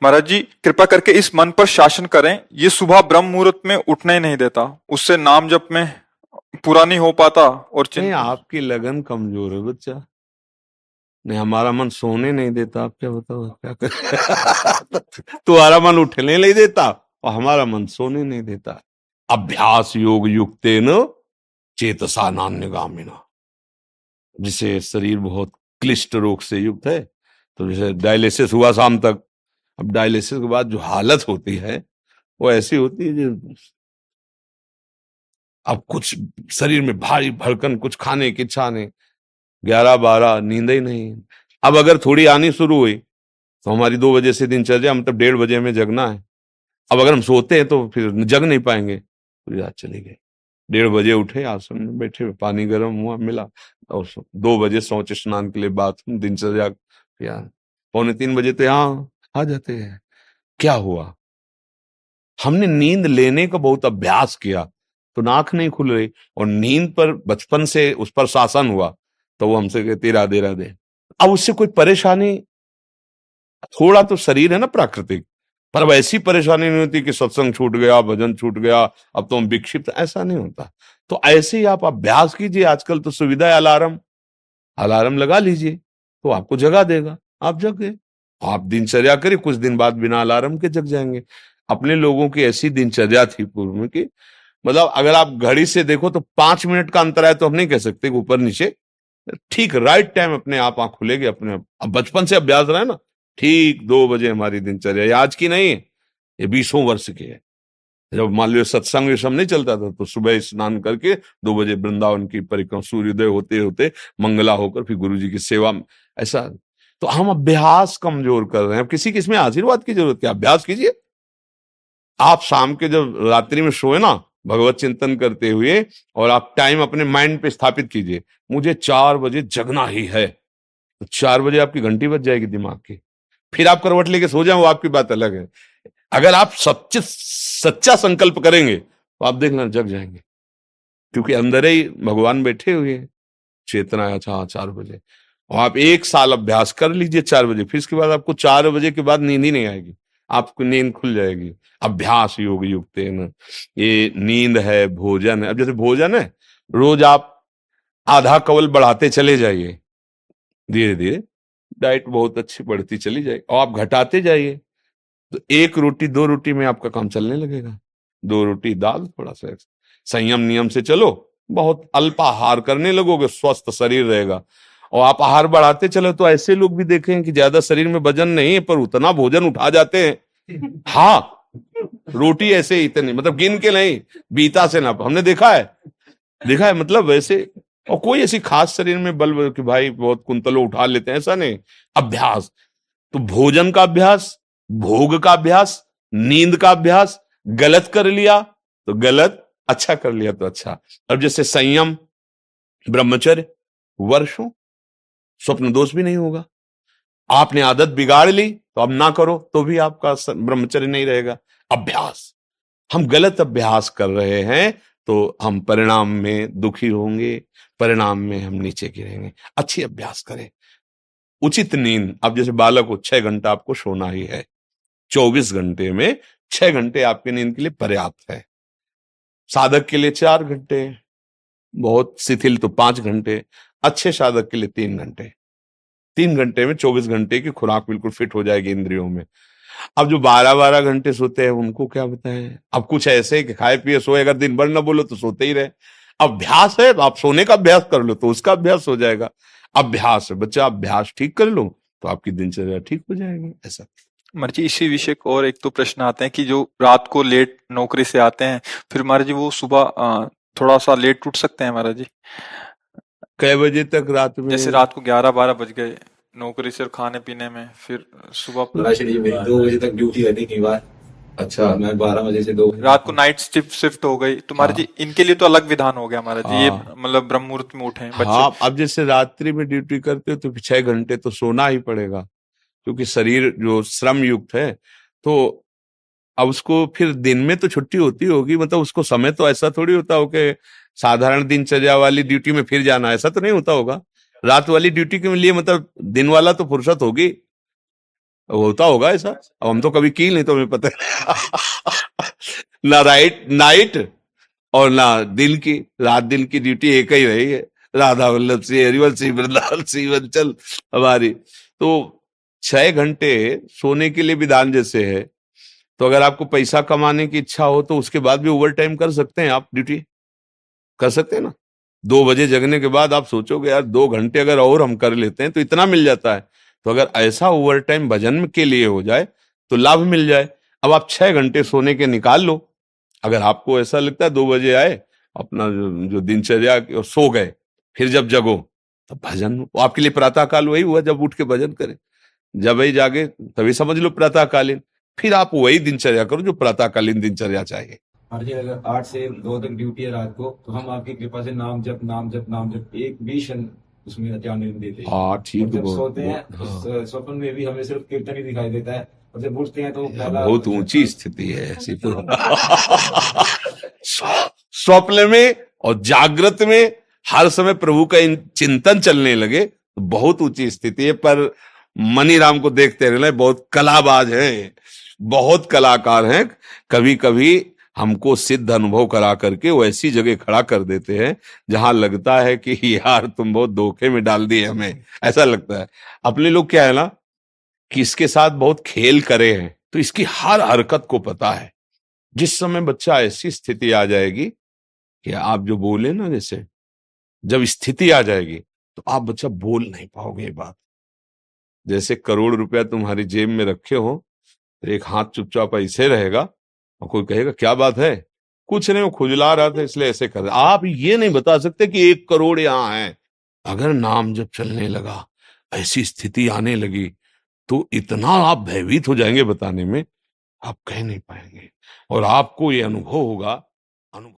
महाराज जी कृपा करके इस मन पर शासन करें, ये सुबह ब्रह्म मुहूर्त में उठने ही नहीं देता, उससे नाम जप में पूरा नहीं हो पाता और नहीं, चिंता। आपकी लगन कमजोर है बच्चा। नहीं, हमारा मन सोने नहीं देता, आप क्या बताओ क्या कर तुम्हारा मन उठने नहीं देता और हमारा मन सोने नहीं देता। अभ्यास योग युक्तेन चेतसा नान्यगामिना। जिसे शरीर बहुत क्लिष्ट रोग से युक्त है, तो जैसे डायलिसिस हुआ शाम तक, अब डायलिसिस के बाद जो हालत होती है वो ऐसी होती है जो अब कुछ शरीर में भारी भड़कन, कुछ खाने की इच्छा नहीं, 11-12 नींद ही नहीं। अब अगर थोड़ी आनी शुरू हुई तो हमारी 2 बजे से दिनचर्या, मतलब 1:30 बजे में जगना है। अब अगर हम सोते हैं तो फिर जग नहीं पाएंगे, पूरी रात चली गई। 1:30 बजे उठे, आसन में बैठे, पानी गर्म हुआ मिला, और 2 बजे शौच स्नान के लिए बाथरूम, दिनचर्या किया। 2:45 बजे तो यहाँ आ जाते हैं। क्या हुआ? हमने नींद लेने का बहुत अभ्यास किया तो नाक नहीं खुल रही, और नींद पर बचपन से उस पर शासन हुआ तो वो हमसे कहती राधे राधे। अब उससे कोई परेशानी, थोड़ा तो शरीर है ना प्राकृतिक, पर अब ऐसी परेशानी नहीं होती कि सत्संग छूट गया, भजन छूट गया, अब तो हम विक्षिप्त, ऐसा नहीं होता। तो ऐसे ही आप अभ्यास कीजिए। आजकल तो सुविधा है, अलार्म, अलार्म लगा लीजिए तो आपको जगा देगा, आप जग गए। आप दिनचर्या करिए, कुछ दिन बाद बिना अलार्म के जग जाएंगे। अपने लोगों की ऐसी दिनचर्या थी पूर्व में कि मतलब अगर आप घड़ी से देखो तो 5 मिनट का अंतर है, तो हम नहीं कह सकते कि ऊपर नीचे, ठीक राइट टाइम अपने आप आंख खुलेगी अपने आप। अब बचपन से अभ्यास रहा है ना, ठीक 2 बजे हमारी दिनचर्या, ये आज की नहीं है, ये 20 वर्ष की है। जब मान लो सत्संग ये सब नहीं चलता था तो सुबह स्नान करके 2 बजे वृंदावन की परिक्रमा, सूर्योदय होते होते मंगला होकर फिर गुरु जी की सेवा में, ऐसा। तो हम अभ्यास कमजोर कर रहे हैं। अब किसी किसमें आशीर्वाद की जरूरत है, अभ्यास कीजिए। आप शाम के जब रात्रि में सोए ना, भगवत चिंतन करते हुए, और आप टाइम अपने माइंड पे स्थापित कीजिए, मुझे 4 बजे जगना ही है, तो 4 बजे आपकी घंटी बज जाएगी दिमाग की। फिर आप करवट लेके सो जाए, वो आपकी बात अलग है। अगर आप सच्चे सच्चा संकल्प करेंगे तो आप देखना जग जाएंगे, क्योंकि अंदर ही भगवान बैठे हुए हैं। चेतना है, अच्छा 4 बजे, और आप 1 साल अभ्यास कर लीजिए 4 बजे, फिर इसके बाद आपको 4 बजे के बाद नींद ही नहीं आएगी, आपको नींद खुल जाएगी। अभ्यास योग युक्त है ना, ये नींद है, भोजन है। अब जैसे भोजन है, रोज आप आधा कवल बढ़ाते चले जाइए, धीरे धीरे डाइट बहुत अच्छी बढ़ती चली जाएगी, और आप घटाते जाइए तो 1 रोटी 2 रोटी में आपका काम चलने लगेगा। 2 रोटी दाल, थोड़ा सा संयम नियम से चलो, बहुत अल्प आहार करने लगोगे, स्वस्थ शरीर रहेगा। और आप आहार बढ़ाते चलो तो ऐसे लोग भी देखें कि ज्यादा शरीर में वजन नहीं है पर उतना भोजन उठा जाते हैं। हाँ, रोटी ऐसे ही इतनी, मतलब गिन के नहीं, बीता से ना, हमने देखा है, देखा है, मतलब वैसे। और कोई ऐसी खास शरीर में बल कि भाई बहुत कुंतलों उठा लेते हैं, ऐसा नहीं। अभ्यास, तो भोजन का अभ्यास, भोग का अभ्यास, नींद का अभ्यास। गलत कर लिया तो गलत, अच्छा कर लिया तो अच्छा। अब जैसे संयम, ब्रह्मचर्य, वर्षों, स्वप्न दोष भी नहीं होगा। आपने आदत बिगाड़ ली तो अब ना करो तो भी आपका ब्रह्मचर्य नहीं रहेगा। अभ्यास, हम गलत अभ्यास कर रहे हैं तो हम परिणाम में दुखी होंगे, परिणाम में हम नीचे गिरेंगे। अच्छी अभ्यास करें। उचित नींद, अब जैसे बालक को 6 घंटा आपको सोना ही है, 24 घंटे में 6 घंटे आपकी नींद के लिए पर्याप्त है। साधक के लिए 4 घंटे, बहुत शिथिल तो 5 घंटे, अच्छे साधक के लिए 3 घंटे। 3 घंटे में 24 घंटे की खुराक बिल्कुल फिट हो जाएगी इंद्रियों में। अब जो 12-12 घंटे सोते हैं उनको क्या बताएं। अब कुछ ऐसे ही कि खाए पिए सोए, अगर दिन भर ना बोलो तो सोते ही रहे। अभ्यास है, आप सोने का अभ्यास कर लो तो उसका अभ्यास हो जाएगा। अभ्यास है बच्चा, अभ्यास ठीक कर लो तो आपकी दिनचर्या ठीक हो जाएगी। ऐसा। महाराज जी इसी विषय को और एक तो प्रश्न आते हैं कि जो रात को लेट नौकरी से आते हैं, फिर महाराज जी वो सुबह थोड़ा सा लेट उठ सकते हैं महाराज जी? कै बजे तक रात में? जैसे रात को 11-12 बज गए नौकरी से और खाने पीने में, फिर सुबह राशि मेरी 2 बजे तक ड्यूटी रहती कई बार। अच्छा, मैं 12 बजे से 2 बजे रात को नाइट शिफ्ट हो गई तो महाराज जी हाँ इनके लिए तो अलग विधान हो गया महाराज जी, ये हाँ मतलब ब्रह्म मुहूर्त में उठे बच्चे। हाँ। अब जैसे रात्रि में ड्यूटी करते हो तो फिर 6 घंटे तो सोना ही पड़ेगा, क्योंकि शरीर जो श्रम युक्त है। तो अब उसको फिर दिन में तो छुट्टी होती होगी, मतलब उसको समय तो ऐसा थोड़ी होता हो कि साधारण दिनचर्या वाली ड्यूटी में फिर जाना, ऐसा तो नहीं होता होगा। रात वाली ड्यूटी के लिए मतलब दिन वाला तो फुर्सत होगी। होता होगा ऐसा, अब हम तो कभी की नहीं तो हमें पता है। ना नाइट और ना दिन की, रात दिन की ड्यूटी एक ही रही है, राधा वल्लभ श्री हरिवंश श्री वृंदावन श्री वंचल हमारी। तो 6 घंटे सोने के लिए भी दान जैसे है। तो अगर आपको पैसा कमाने की इच्छा हो तो उसके बाद भी ओवर टाइम कर सकते हैं, आप ड्यूटी कर सकते हैं ना। 2 बजे जगने के बाद आप सोचोगे यार 2 घंटे अगर और हम कर लेते हैं तो इतना मिल जाता है। तो अगर ऐसा ओवर टाइम भजन के लिए हो जाए तो लाभ मिल जाए। अब आप 6 घंटे सोने के निकाल लो। अगर आपको ऐसा लगता है 2 बजे आए, अपना जो दिनचर्या और सो गए, फिर जब जगो तब भजन, वो आपके लिए प्रातःकाल वही हुआ जब उठ के भजन करें। जब वही जागे तभी समझ लो प्रातःकालीन। फिर आप वही दिनचर्या करो जो प्रातःकालीन दिनचर्या चाहिए। हर जी अगर 8 से 2 तक ड्यूटी है रात को, तो हम आपकी कृपा से नाम जप नाम जप नाम जप एक भी क्षण उसमें जाने नहीं देते। हाँ ठीक, और जब बहुत सोते हैं हाँ, तो स्वप्न में भी हमें सिर्फ कीर्तन ही दिखाई देता है, और जब उठते हैं तो पहला बहुत ऊंची स्थिति है ऐसी तो। स्वप्न में और जागृत में हर समय प्रभु का चिंतन चलने लगे तो बहुत ऊंची स्थिति है। पर मनीराम को देखते रहना, बहुत कलाबाज हैं, बहुत कलाकार हैं। कभी कभी हमको सिद्ध अनुभव करा करके वो ऐसी जगह खड़ा कर देते हैं जहां लगता है कि यार तुम बहुत धोखे में डाल दिए हमें, ऐसा लगता है। अपने लोग क्या है ना कि इसके साथ बहुत खेल करे हैं, तो इसकी हर हरकत को पता है। जिस समय बच्चा ऐसी स्थिति आ जाएगी कि आप जो बोले ना, जैसे जब स्थिति आ जाएगी तो आप बच्चा बोल नहीं पाओगे ये बात। जैसे करोड़ रुपया तुम्हारी जेब में रखे हो, तो एक हाथ चुपचाप ऐसे रहेगा और कोई कहेगा क्या बात है, कुछ नहीं वो खुजला रहा था इसलिए ऐसे कर। आप ये नहीं बता सकते कि 1 करोड़ यहाँ है। अगर नाम जब चलने लगा, ऐसी स्थिति आने लगी, तो इतना आप भयभीत हो जाएंगे बताने में, आप कह नहीं पाएंगे। और आपको ये अनुभव होगा